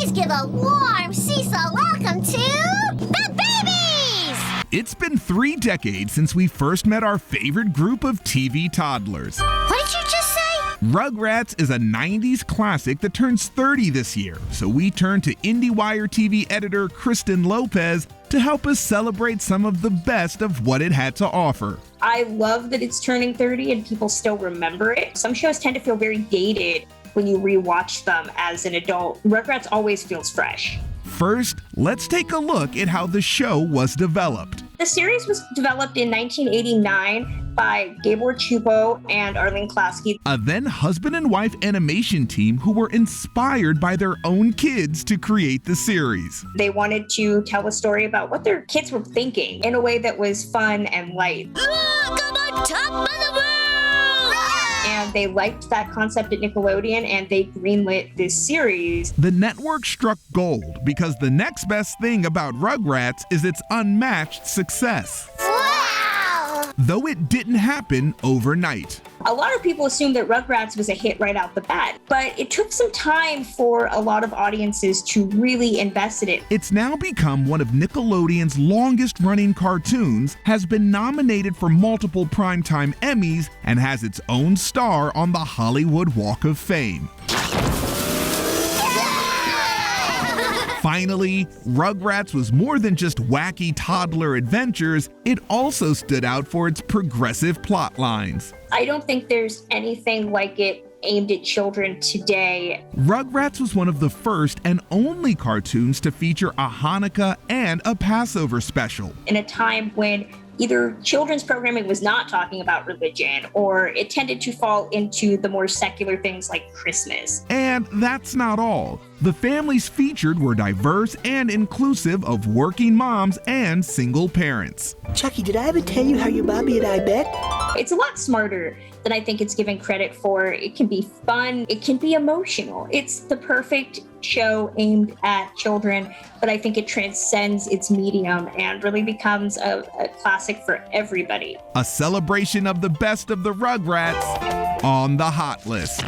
please give a warm Cecil welcome to the babies! It's been 3 decades since we first met our favorite group of TV toddlers. What did you just say? Rugrats is a 90s classic that turns 30 this year, so we turned to IndieWire TV editor Kristen Lopez to help us celebrate some of the best of what it had to offer. I love that it's turning 30 and people still remember it. Some shows tend to feel very dated when you rewatch them as an adult. Rugrats always feels fresh. First, let's take a look at how the show was developed. The series was developed in 1989 by Gabor Chupo and Arlene Klasky. A then husband and wife animation team who were inspired by their own kids to create the series. They wanted to tell a story about what their kids were thinking in a way that was fun and light. Look, I'm on top of the world! And they liked that concept at Nickelodeon and they greenlit this series. The network struck gold because the next best thing about Rugrats is its unmatched success. Wow! Though it didn't happen overnight. A lot of people assumed that Rugrats was a hit right out the bat, but it took some time for a lot of audiences to really invest in it. It's now become one of Nickelodeon's longest-running cartoons, has been nominated for multiple Primetime Emmys, and has its own star on the Hollywood Walk of Fame. Finally, Rugrats was more than just wacky toddler adventures, it also stood out for its progressive plot lines. I don't think there's anything like it aimed at children today. Rugrats was one of the first and only cartoons to feature a Hanukkah and a Passover special. In a time when either children's programming was not talking about religion or it tended to fall into the more secular things like Christmas. And that's not all. The families featured were diverse and inclusive of working moms and single parents. Chucky, did I ever tell you how your mommy and I met? It's a lot smarter than I think it's given credit for. It can be fun, it can be emotional. It's the perfect show aimed at children, but I think it transcends its medium and really becomes a classic for everybody. A celebration of the best of the Rugrats on the Hot List.